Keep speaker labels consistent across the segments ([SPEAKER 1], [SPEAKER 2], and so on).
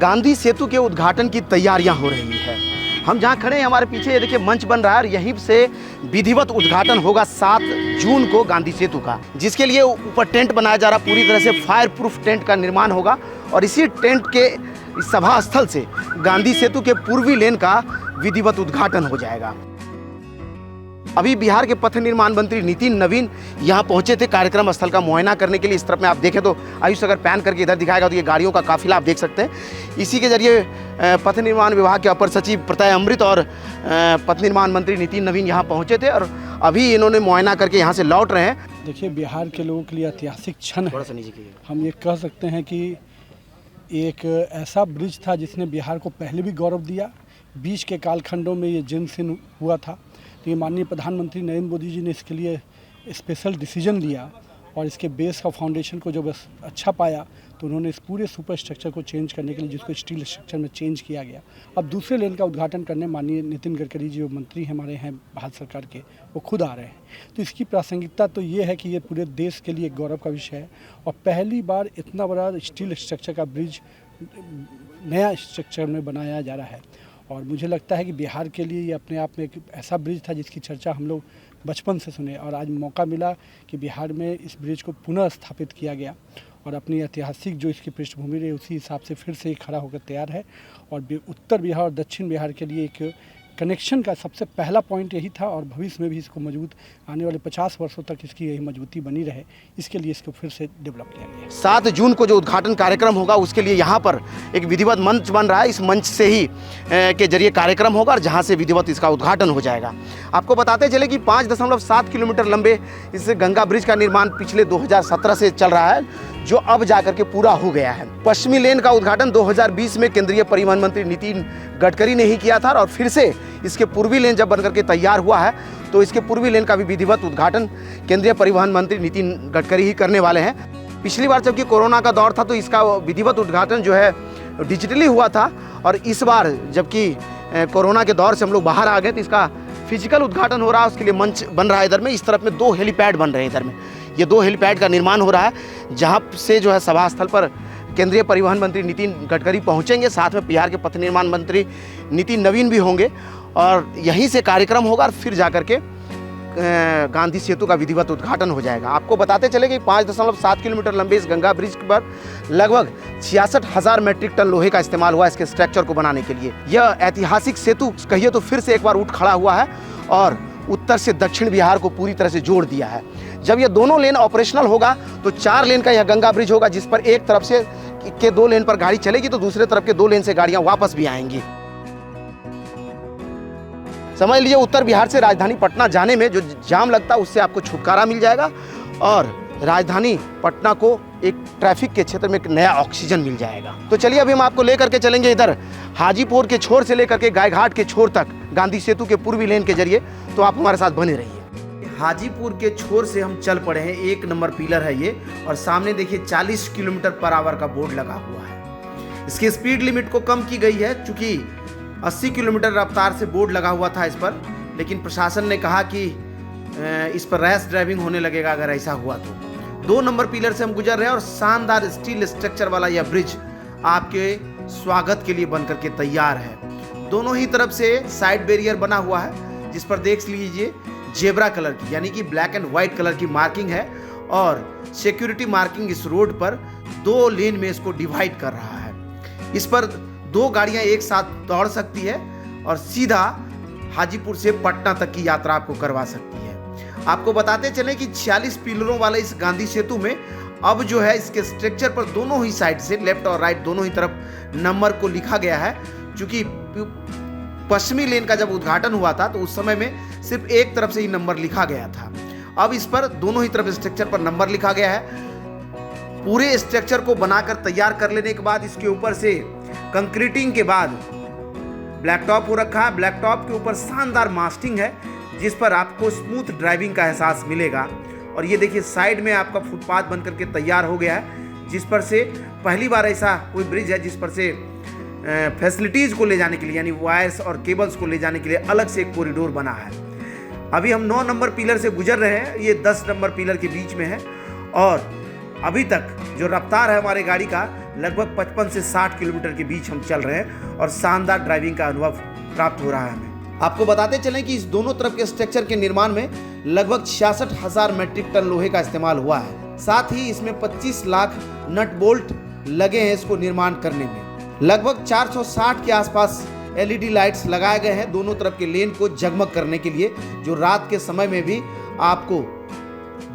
[SPEAKER 1] गांधी सेतु के उद्घाटन की तैयारियां हो रही है। हम जहां खड़े हैं हमारे पीछे ये देखिए मंच बन रहा है और यहीं से विधिवत उद्घाटन होगा 7 जून को गांधी सेतु का, जिसके लिए ऊपर टेंट बनाया जा रहा है। पूरी तरह से फायर प्रूफ टेंट का निर्माण होगा और इसी टेंट के सभा स्थल से गांधी सेतु के पूर्वी लेन का विधिवत उद्घाटन हो जाएगा। अभी बिहार के पथ निर्माण मंत्री नितिन नवीन यहाँ पहुंचे थे कार्यक्रम स्थल का मुआयना करने के लिए। इस तरफ में आप देखें तो आयुष अगर पैन करके इधर दिखाएगा तो ये गाड़ियों का काफिला आप देख सकते हैं। इसी के जरिए पथ निर्माण विभाग के अपर सचिव प्रत्यय अमृत और पथ निर्माण मंत्री नितिन नवीन यहाँ पहुंचे थे और अभी इन्होंने मुआयना करके यहाँ से लौट रहे हैं।
[SPEAKER 2] देखिए, बिहार के लोगों के लिए ऐतिहासिक क्षण है। हम ये कह सकते हैं कि एक ऐसा ब्रिज था जिसने बिहार को पहले भी गौरव दिया। बीच के कालखंडों में ये जीर्ण हुआ था, तो ये माननीय प्रधानमंत्री नरेंद्र मोदी जी ने इसके लिए स्पेशल डिसीजन लिया और इसके बेस का फाउंडेशन को जब अच्छा पाया तो उन्होंने इस पूरे सुपर स्ट्रक्चर को चेंज करने के लिए, जिसको स्टील स्ट्रक्चर में चेंज किया गया, अब दूसरे लेन का उद्घाटन करने माननीय नितिन गडकरी जी जो मंत्री हमारे हैं भारत सरकार के, वो खुद आ रहे हैं। तो इसकी प्रासंगिकता तो ये है कि ये पूरे देश के लिए एक गौरव का विषय है और पहली बार इतना बड़ा स्टील स्ट्रक्चर का ब्रिज नया स्ट्रक्चर में बनाया जा रहा है। और मुझे लगता है कि बिहार के लिए ये अपने आप में एक ऐसा ब्रिज था जिसकी चर्चा हम लोग बचपन से सुने और आज मौका मिला कि बिहार में इस ब्रिज को पुनः स्थापित किया गया और अपनी ऐतिहासिक जो इसकी पृष्ठभूमि रही उसी हिसाब से फिर से खड़ा होकर तैयार है। और उत्तर बिहार और दक्षिण बिहार के लिए एक कनेक्शन का सबसे पहला पॉइंट यही था और भविष्य में भी इसको मजबूत आने वाले 50 वर्षों तक इसकी यही मजबूती बनी रहे, इसके लिए इसको फिर से डेवलप किया गया है।
[SPEAKER 1] 7 जून को जो उद्घाटन कार्यक्रम होगा उसके लिए यहाँ पर एक विधिवत मंच बन रहा है। इस मंच से ही के जरिए कार्यक्रम होगा और जहाँ से विधिवत इसका उद्घाटन हो जाएगा। आपको बताते चले कि 5.7 किलोमीटर लंबे इस गंगा ब्रिज का निर्माण पिछले 2017 से चल रहा है, जो अब जाकर के पूरा हो गया है। पश्चिमी लेन का उद्घाटन 2020 में केंद्रीय परिवहन मंत्री नितिन गडकरी ने ही किया था और फिर से इसके पूर्वी लेन जब बनकर के तैयार हुआ है तो इसके पूर्वी लेन का भी विधिवत उद्घाटन केंद्रीय परिवहन मंत्री नितिन गडकरी ही करने वाले हैं। पिछली बार जबकि कोरोना का दौर था तो इसका विधिवत उद्घाटन जो है डिजिटली हुआ था और इस बार जबकि कोरोना के दौर से हम लोग बाहर आ गए तो इसका फिजिकल उद्घाटन हो रहा है। उसके लिए मंच बन रहा है। इधर में इस तरफ में 2 हेलीपैड बन रहे हैं। इधर में ये 2 हेलीपैड का निर्माण हो रहा है जहाँ से जो है सभा स्थल पर केंद्रीय परिवहन मंत्री नितिन गडकरी पहुंचेंगे, साथ में बिहार के पथ निर्माण मंत्री नितिन नवीन भी होंगे और यहीं से कार्यक्रम होगा और फिर जाकर के गांधी सेतु का विधिवत उद्घाटन हो जाएगा। आपको बताते चले कि 5.7 किलोमीटर लंबे इस गंगा ब्रिज पर लगभग 66,000 मैट्रिक टन लोहे का इस्तेमाल हुआ इसके स्ट्रक्चर को बनाने के लिए। यह ऐतिहासिक सेतु कहिए तो फिर से एक बार उठ खड़ा हुआ है और उत्तर से दक्षिण बिहार को पूरी तरह से जोड़ दिया है। जब ये दोनों लेन ऑपरेशनल होगा तो 4 लेन का यह गंगा ब्रिज होगा, जिस पर एक तरफ से के 2 लेन पर गाड़ी चलेगी तो दूसरे तरफ के 2 लेन से गाड़ियां वापस भी आएंगी। समझ लीजिए उत्तर बिहार से राजधानी पटना जाने में जो जाम लगता है उससे आपको छुटकारा मिल जाएगा और राजधानी पटना को एक ट्रैफिक के क्षेत्र में एक नया ऑक्सीजन मिल जाएगा। तो चलिए अभी हम आपको लेकर के चलेंगे इधर हाजीपुर के छोर से लेकर के गायघाट के छोर तक गांधी सेतु के पूर्वी लेन के जरिए, तो आप हमारे साथ बने रहिए। हाजीपुर के छोर से हम चल पड़े हैं। 1 नंबर पिलर है ये और सामने देखिए 40 किलोमीटर पर आवर का बोर्ड लगा हुआ है। इसकी स्पीड लिमिट को कम की गई है चूंकि 80 किलोमीटर रफ्तार से बोर्ड लगा हुआ था इस पर, लेकिन प्रशासन ने कहा कि इस पर रैश ड्राइविंग होने लगेगा अगर ऐसा हुआ तो। 2 नंबर पिलर से हम गुजर रहे हैं और शानदार स्टील स्ट्रक्चर वाला यह ब्रिज आपके स्वागत के लिए बनकर के तैयार है। दोनों ही तरफ से साइड बैरियर बना हुआ है जिस पर देख लीजिए जेब्रा कलर की यानी कि ब्लैक एंड व्हाइट कलर की मार्किंग है और सिक्योरिटी मार्किंग इस रोड पर 2 लेन में इसको डिवाइड कर रहा है। इस पर 2 गाड़ियां एक साथ दौड़ सकती है और सीधा हाजीपुर से पटना तक की यात्रा आपको करवा सकती है। आपको बताते चलें कि 46 पिलरों वाले इस गांधी सेतु में अब जो है इसके स्ट्रक्चर पर दोनों ही साइड से लेफ्ट और राइट दोनों ही तरफ नंबर को लिखा गया है। क्योंकि पश्चिमी लेन का जब उद्घाटन हुआ था तो उस समय में सिर्फ एक तरफ से ही नंबर लिखा गया था, अब इस पर दोनों ही तरफ स्ट्रक्चर पर नंबर लिखा गया है। पूरे स्ट्रक्चर को बनाकर तैयार कर लेने के बाद इसके ऊपर से कंक्रीटिंग के बाद ब्लैक टॉप हो रखा है। ब्लैक टॉप के ऊपर शानदार मास्टिंग है जिस पर आपको स्मूथ ड्राइविंग का एहसास मिलेगा। और ये देखिए साइड में आपका फुटपाथ बनकर के तैयार हो गया है जिस पर से पहली बार ऐसा कोई ब्रिज है जिस पर से फैसिलिटीज को ले जाने के लिए यानी वायर्स और केबल्स को ले जाने के लिए अलग से एक कॉरिडोर बना है। अभी हम 9 नंबर पिलर से गुजर रहे हैं, ये 10 नंबर पिलर के बीच में है और अभी तक जो रफ्तार है हमारे गाड़ी का लगभग 55 से 60 किलोमीटर के बीच हम चल रहे हैं और शानदार ड्राइविंग का अनुभव प्राप्त हो रहा है हमें। आपको बताते चलें कि इस दोनों तरफ के स्ट्रक्चर के निर्माण में लगभग 66,000 मीट्रिक टन लोहे का इस्तेमाल हुआ है। साथ ही इसमें 25 लाख नट बोल्ट लगे हैं इसको निर्माण करने में। लगभग 460 के आसपास LED लाइट्स लगाए गए हैं दोनों तरफ के लेन को जगमग करने के लिए, जो रात के समय में भी आपको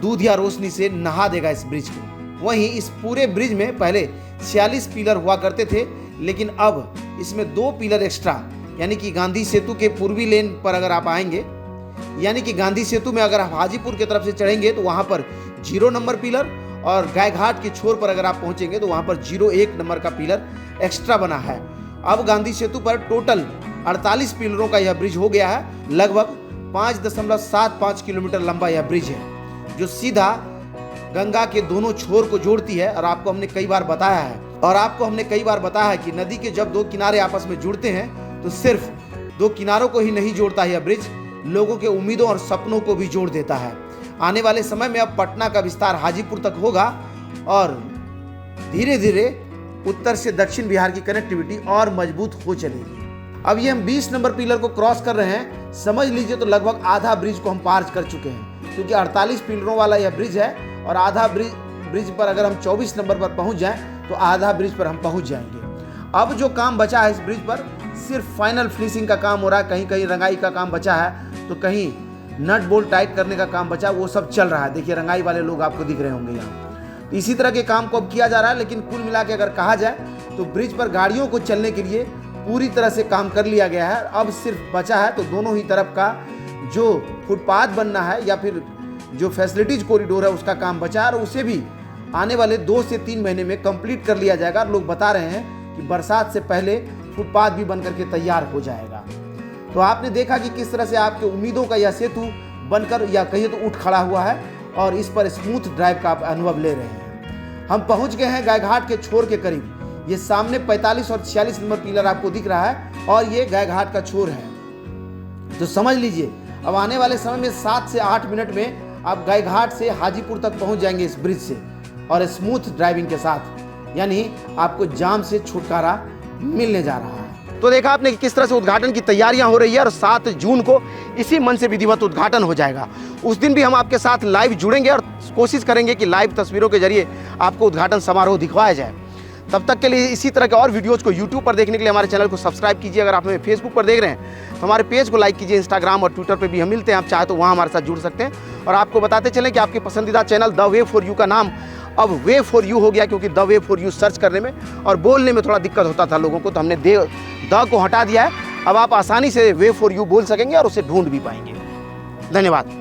[SPEAKER 1] दूध या रोशनी से नहा देगा इस ब्रिज को। वहीं इस पूरे ब्रिज में पहले 46 पिलर हुआ करते थे, लेकिन अब इसमें 2 पिलर एक्स्ट्रा, यानी कि गांधी सेतु के पूर्वी लेन पर अगर आप आएंगे, यानी कि गांधी सेतु में अगर आप हाजीपुर की तरफ से चढ़ेंगे तो वहां पर 0 नंबर पिलर, और गायघाट के छोर पर अगर आप पहुंचेंगे तो वहां पर 01 नंबर का पिलर एक्स्ट्रा बना है। अब गांधी सेतु पर टोटल 48 पिलरों का यह ब्रिज हो गया है। लगभग 5.75 किलोमीटर लंबा यह ब्रिज है, जो सीधा गंगा के दोनों छोर को जोड़ती है। और आपको हमने कई बार बताया है कि नदी के जब 2 किनारे आपस में जुड़ते हैं तो सिर्फ 2 किनारों को ही नहीं जोड़ता है यह ब्रिज, लोगों के उम्मीदों और सपनों को भी जोड़ देता है। आने वाले समय में अब पटना का विस्तार हाजीपुर तक होगा और धीरे धीरे उत्तर से दक्षिण बिहार की कनेक्टिविटी और मजबूत हो चलेगी। अब ये हम 20 नंबर पिलर को क्रॉस कर रहे हैं, समझ लीजिए तो लगभग आधा ब्रिज को हम पार कर चुके हैं, क्योंकि 48 पिलरों वाला यह ब्रिज है और आधा ब्रिज पर अगर हम 24 नंबर पर पहुंच जाएं तो आधा ब्रिज पर हम पहुंच जाएंगे। अब जो काम बचा है इस ब्रिज पर, सिर्फ फाइनल फिनिशिंग का काम हो रहा है। कहीं कहीं रंगाई का काम बचा है, तो कहीं नट बोल्ट टाइट करने का काम बचा, वो सब चल रहा है। देखिए रंगाई वाले लोग आपको दिख रहे होंगे यहाँ। इसी तरह के काम को अब किया जा रहा है, लेकिन कुल मिला के अगर कहा जाए तो ब्रिज पर गाड़ियों को चलने के लिए पूरी तरह से काम कर लिया गया है। अब सिर्फ बचा है तो दोनों ही तरफ का जो फुटपाथ बनना है या फिर जो फैसिलिटीज कॉरिडोर है उसका काम बचा है, और उसे भी आने वाले 2 से 3 महीने में कंप्लीट कर लिया जाएगा। लोग बता रहे हैं कि बरसात से पहले फुटपाथ भी बनकर के तैयार हो जाएगा। तो आपने देखा कि किस तरह से आपके उम्मीदों का यह सेतु बनकर या कहिए तो उठ खड़ा हुआ है और इस पर स्मूथ ड्राइव का आप अनुभव ले रहे हैं। हम पहुंच गए हैं गायघाट के छोर के करीब। ये सामने 45 और 46 नंबर पिलर आपको दिख रहा है और ये गायघाट का छोर है। तो समझ लीजिए अब आने वाले समय में 7 से 8 मिनट में आप गायघाट से हाजीपुर तक पहुंच जाएंगे इस ब्रिज से, और स्मूथ ड्राइविंग के साथ, यानी आपको जाम से छुटकारा मिलने जा रहा है। तो देखा आपने कि किस तरह से उद्घाटन की तैयारियां हो रही है, और 7 जून को इसी मन से विधिवत उद्घाटन हो जाएगा। उस दिन भी हम आपके साथ लाइव जुड़ेंगे और कोशिश करेंगे कि लाइव तस्वीरों के जरिए आपको उद्घाटन समारोह दिखवाया जाए। तब तक के लिए इसी तरह के और वीडियोज़ को यूट्यूब पर देखने के लिए हमारे चैनल को सब्सक्राइब कीजिए। अगर आप हमें फेसबुक पर देख रहे हैं तो हमारे पेज को लाइक कीजिए। इंस्टाग्राम और ट्विटर पर भी हम मिलते हैं, आप चाहे तो वहाँ हमारे साथ जुड़ सकते हैं। और आपको बताते चलें कि आपके पसंदीदा channel the way for you का नाम अब वे फॉर यू हो गया, क्योंकि the way for you search करने में और बोलने में थोड़ा दिक्कत होता था लोगों को, तो हमने द को हटा दिया है। अब आप आसानी से वे फॉर यू बोल सकेंगे और उसे ढूंढ भी पाएंगे। धन्यवाद।